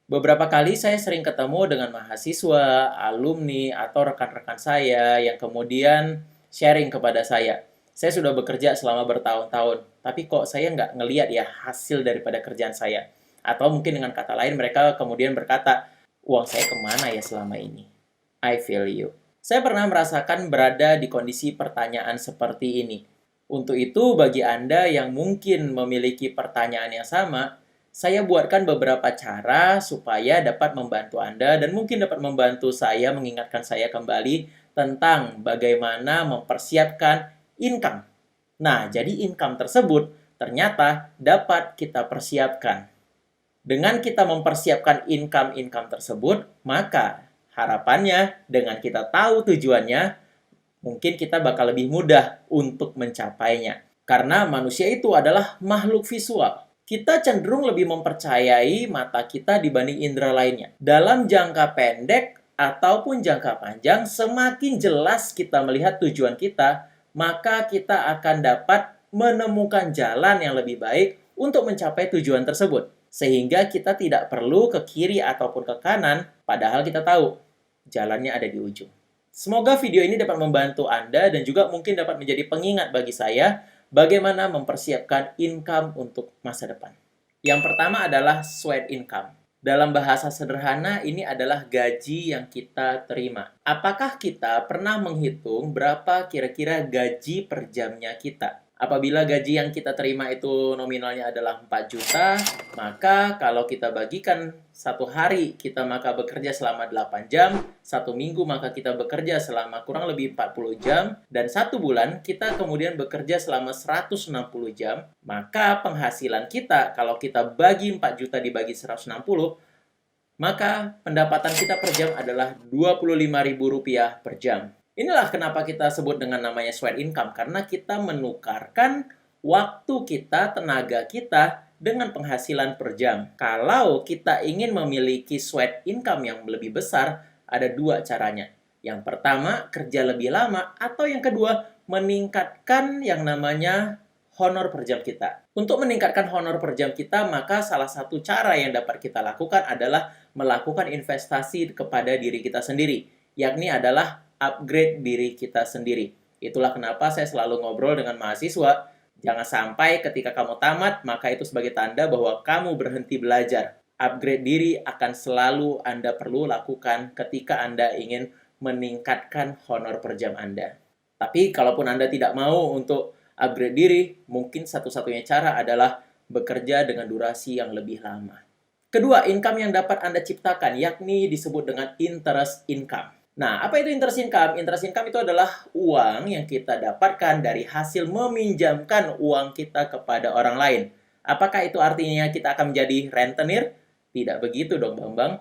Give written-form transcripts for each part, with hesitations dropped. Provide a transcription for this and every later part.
Beberapa kali saya sering ketemu dengan mahasiswa, alumni, atau rekan-rekan saya yang kemudian sharing kepada saya. Saya sudah bekerja selama bertahun-tahun, tapi kok saya nggak ngeliat ya hasil daripada kerjaan saya. Atau mungkin dengan kata lain mereka kemudian berkata, uang saya kemana ya selama ini? I feel you. Saya pernah merasakan berada di kondisi pertanyaan seperti ini. Untuk itu, bagi Anda yang mungkin memiliki pertanyaan yang sama, saya buatkan beberapa cara supaya dapat membantu Anda dan mungkin dapat membantu saya mengingatkan saya kembali tentang bagaimana mempersiapkan income. Nah, jadi income tersebut ternyata dapat kita persiapkan. Dengan kita mempersiapkan income-income tersebut, maka harapannya dengan kita tahu tujuannya, mungkin kita bakal lebih mudah untuk mencapainya. Karena manusia itu adalah makhluk visual. Kita cenderung lebih mempercayai mata kita dibanding indera lainnya. Dalam jangka pendek ataupun jangka panjang, semakin jelas kita melihat tujuan kita, maka kita akan dapat menemukan jalan yang lebih baik untuk mencapai tujuan tersebut. Sehingga kita tidak perlu ke kiri ataupun ke kanan, padahal kita tahu jalannya ada di ujung. Semoga video ini dapat membantu Anda dan juga mungkin dapat menjadi pengingat bagi saya bagaimana mempersiapkan income untuk masa depan. Yang pertama adalah sweat income. Dalam bahasa sederhana, ini adalah gaji yang kita terima. Apakah kita pernah menghitung berapa kira-kira gaji per jamnya kita? Apabila gaji yang kita terima itu nominalnya adalah 4 juta, maka kalau kita bagikan satu hari kita maka bekerja selama 8 jam, satu minggu maka kita bekerja selama kurang lebih 40 jam, dan satu bulan kita kemudian bekerja selama 160 jam, maka penghasilan kita kalau kita bagi 4 juta dibagi 160, maka pendapatan kita per jam adalah Rp25.000 per jam. Inilah kenapa kita sebut dengan namanya sweat income, karena kita menukarkan waktu kita, tenaga kita, dengan penghasilan per jam. Kalau kita ingin memiliki sweat income yang lebih besar, ada dua caranya. Yang pertama, kerja lebih lama, atau yang kedua, meningkatkan yang namanya honor per jam kita. Untuk meningkatkan honor per jam kita, maka salah satu cara yang dapat kita lakukan adalah melakukan investasi kepada diri kita sendiri, yakni adalah upgrade diri kita sendiri. Itulah kenapa saya selalu ngobrol dengan mahasiswa, jangan sampai ketika kamu tamat, maka itu sebagai tanda bahwa kamu berhenti belajar. Upgrade diri akan selalu Anda perlu lakukan ketika Anda ingin meningkatkan honor per jam Anda. Tapi kalaupun Anda tidak mau untuk upgrade diri, mungkin satu-satunya cara adalah bekerja dengan durasi yang lebih lama. Kedua, income yang dapat Anda ciptakan, yakni disebut dengan interest income. Nah, apa itu interest income? Interest income itu adalah uang yang kita dapatkan dari hasil meminjamkan uang kita kepada orang lain. Apakah itu artinya kita akan menjadi rentenir? Tidak begitu dong, Bambang.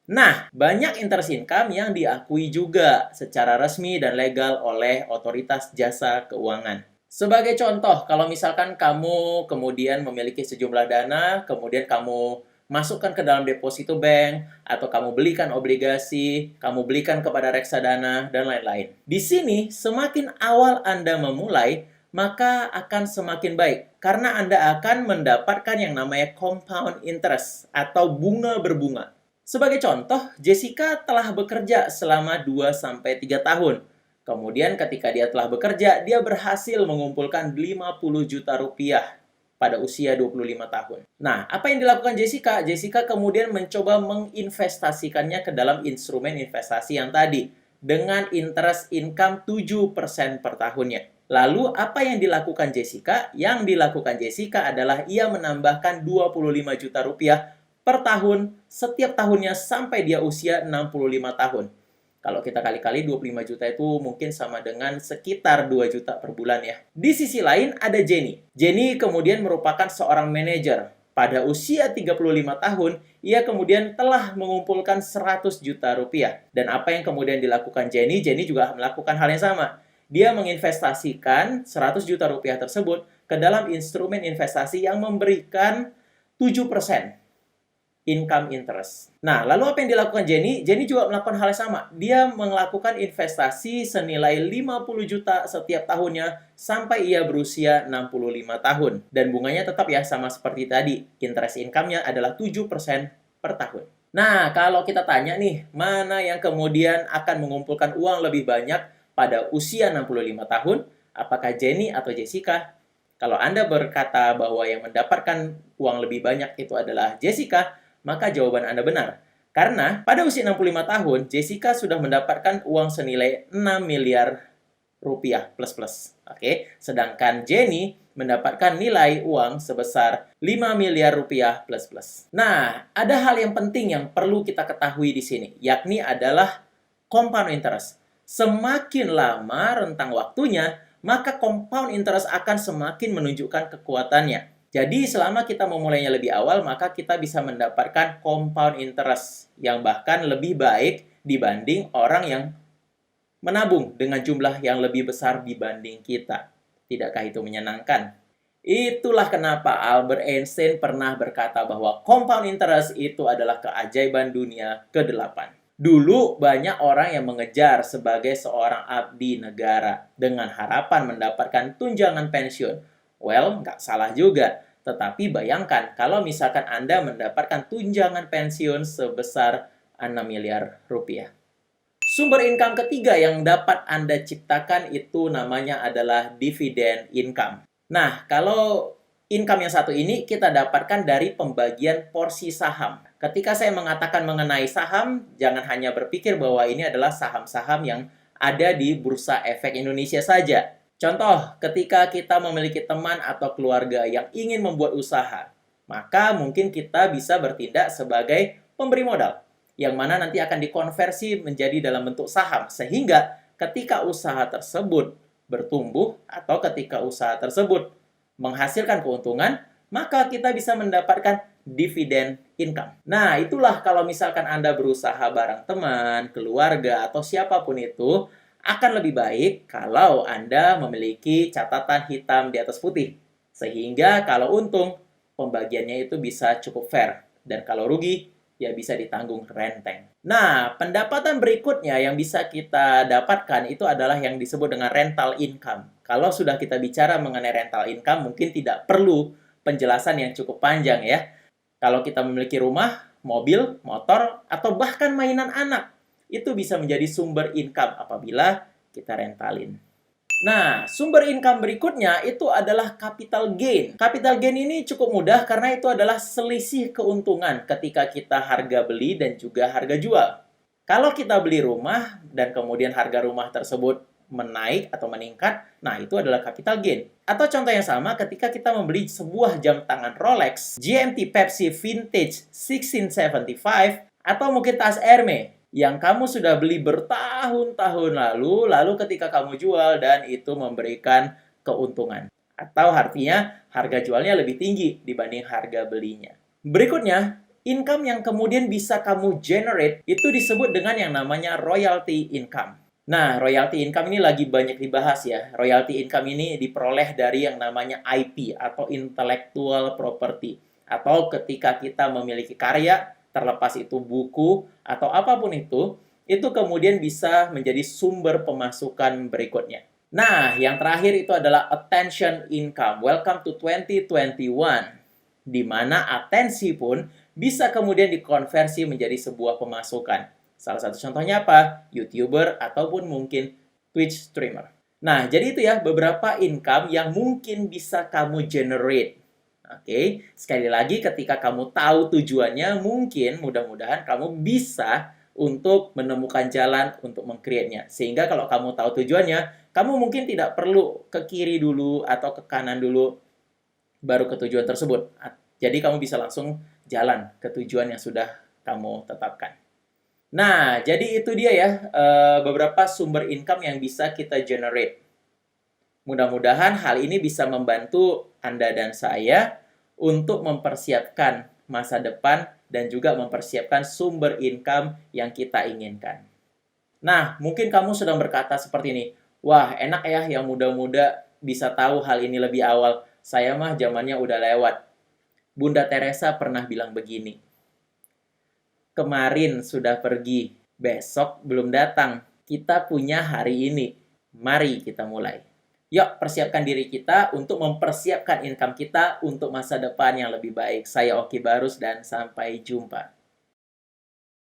Nah, banyak interest income yang diakui juga secara resmi dan legal oleh otoritas jasa keuangan. Sebagai contoh, kalau misalkan kamu kemudian memiliki sejumlah dana, kemudian kamu masukkan ke dalam deposito bank, atau kamu belikan obligasi, kamu belikan kepada reksadana, dan lain-lain. Di sini, semakin awal Anda memulai, maka akan semakin baik. Karena Anda akan mendapatkan yang namanya compound interest, atau bunga berbunga. Sebagai contoh, Jessica telah bekerja selama 2-3 tahun. Kemudian ketika dia telah bekerja, dia berhasil mengumpulkan 50 juta rupiah pada usia 25 tahun. Nah, apa yang dilakukan Jessica? Jessica kemudian mencoba menginvestasikannya ke dalam instrumen investasi yang tadi dengan interest income 7% per tahunnya. Lalu, apa yang dilakukan Jessica? Yang dilakukan Jessica adalah ia menambahkan 25 juta rupiah per tahun setiap tahunnya sampai dia usia 65 tahun. Kalau kita kali-kali 25 juta itu mungkin sama dengan sekitar 2 juta per bulan ya. Di sisi lain ada Jenny. Jenny kemudian merupakan seorang manajer. Pada usia 35 tahun, ia kemudian telah mengumpulkan 100 juta rupiah. Dan apa yang kemudian dilakukan Jenny? Jenny juga melakukan hal yang sama. Dia menginvestasikan 100 juta rupiah tersebut ke dalam instrumen investasi yang memberikan 7% income interest. Nah, lalu apa yang dilakukan Jenny? Jenny juga melakukan hal yang sama. Dia melakukan investasi senilai 50 juta setiap tahunnya sampai ia berusia 65 tahun. Dan bunganya tetap ya sama seperti tadi. Interest income-nya adalah 7% per tahun. Nah, kalau kita tanya nih, mana yang kemudian akan mengumpulkan uang lebih banyak pada usia 65 tahun? Apakah Jenny atau Jessica? Kalau Anda berkata bahwa yang mendapatkan uang lebih banyak itu adalah Jessica, maka jawaban Anda benar. Karena pada usia 65 tahun, Jessica sudah mendapatkan uang senilai 6 miliar rupiah plus plus. Oke, sedangkan Jenny mendapatkan nilai uang sebesar 5 miliar rupiah plus plus. Nah, ada hal yang penting yang perlu kita ketahui di sini, yakni adalah compound interest. Semakin lama rentang waktunya, maka compound interest akan semakin menunjukkan kekuatannya. Jadi selama kita memulainya lebih awal, maka kita bisa mendapatkan compound interest yang bahkan lebih baik dibanding orang yang menabung dengan jumlah yang lebih besar dibanding kita. Tidakkah itu menyenangkan? Itulah kenapa Albert Einstein pernah berkata bahwa compound interest itu adalah keajaiban dunia ke-8. Dulu banyak orang yang mengejar sebagai seorang abdi negara dengan harapan mendapatkan tunjangan pensiun. Well, nggak salah juga. Tetapi bayangkan kalau misalkan Anda mendapatkan tunjangan pensiun sebesar 6 miliar rupiah. Sumber income ketiga yang dapat Anda ciptakan itu namanya adalah dividend income. Nah, kalau income yang satu ini kita dapatkan dari pembagian porsi saham. Ketika saya mengatakan mengenai saham, jangan hanya berpikir bahwa ini adalah saham-saham yang ada di Bursa Efek Indonesia saja. Contoh, ketika kita memiliki teman atau keluarga yang ingin membuat usaha, maka mungkin kita bisa bertindak sebagai pemberi modal yang mana nanti akan dikonversi menjadi dalam bentuk saham. Sehingga ketika usaha tersebut bertumbuh atau ketika usaha tersebut menghasilkan keuntungan, maka kita bisa mendapatkan dividen income. Nah, itulah kalau misalkan Anda berusaha bareng teman, keluarga, atau siapapun itu, akan lebih baik kalau Anda memiliki catatan hitam di atas putih. Sehingga kalau untung, pembagiannya itu bisa cukup fair. Dan kalau rugi, ya bisa ditanggung renteng. Nah, pendapatan berikutnya yang bisa kita dapatkan itu adalah yang disebut dengan rental income. Kalau sudah kita bicara mengenai rental income, mungkin tidak perlu penjelasan yang cukup panjang ya. Kalau kita memiliki rumah, mobil, motor, atau bahkan mainan anak, itu bisa menjadi sumber income apabila kita rentalin. Nah, sumber income berikutnya itu adalah capital gain. Capital gain ini cukup mudah karena itu adalah selisih keuntungan ketika kita harga beli dan juga harga jual. Kalau kita beli rumah dan kemudian harga rumah tersebut menaik atau meningkat, nah itu adalah capital gain. Atau contoh yang sama ketika kita membeli sebuah jam tangan Rolex, GMT Pepsi Vintage 1675, atau mungkin tas Hermes yang kamu sudah beli bertahun-tahun lalu ketika kamu jual dan itu memberikan keuntungan. Atau artinya harga jualnya lebih tinggi dibanding harga belinya. Berikutnya, income yang kemudian bisa kamu generate itu disebut dengan yang namanya royalty income. Nah, royalty income ini lagi banyak dibahas ya. Royalty income ini diperoleh dari yang namanya IP atau intellectual property. Atau ketika kita memiliki karya, terlepas itu buku atau apapun itu kemudian bisa menjadi sumber pemasukan berikutnya. Nah, yang terakhir itu adalah attention income. Welcome to 2021, di mana atensi pun bisa kemudian dikonversi menjadi sebuah pemasukan. Salah satu contohnya apa? YouTuber ataupun mungkin Twitch streamer. Nah, jadi itu ya beberapa income yang mungkin bisa kamu generate. Oke, sekali lagi ketika kamu tahu tujuannya, mungkin mudah-mudahan kamu bisa untuk menemukan jalan untuk meng-create-nya. Sehingga kalau kamu tahu tujuannya, kamu mungkin tidak perlu ke kiri dulu atau ke kanan dulu baru ke tujuan tersebut. Jadi kamu bisa langsung jalan ke tujuan yang sudah kamu tetapkan. Nah, jadi itu dia ya beberapa sumber income yang bisa kita generate. Mudah-mudahan hal ini bisa membantu Anda dan saya untuk mempersiapkan masa depan dan juga mempersiapkan sumber income yang kita inginkan. Nah, mungkin kamu sedang berkata seperti ini, wah enak ya yang muda-muda bisa tahu hal ini lebih awal. Saya mah zamannya udah lewat. Bunda Teresa pernah bilang begini, kemarin sudah pergi, besok belum datang. Kita punya hari ini. Mari kita mulai. Yuk, persiapkan diri kita untuk mempersiapkan income kita untuk masa depan yang lebih baik. Saya Oki Barus dan sampai jumpa.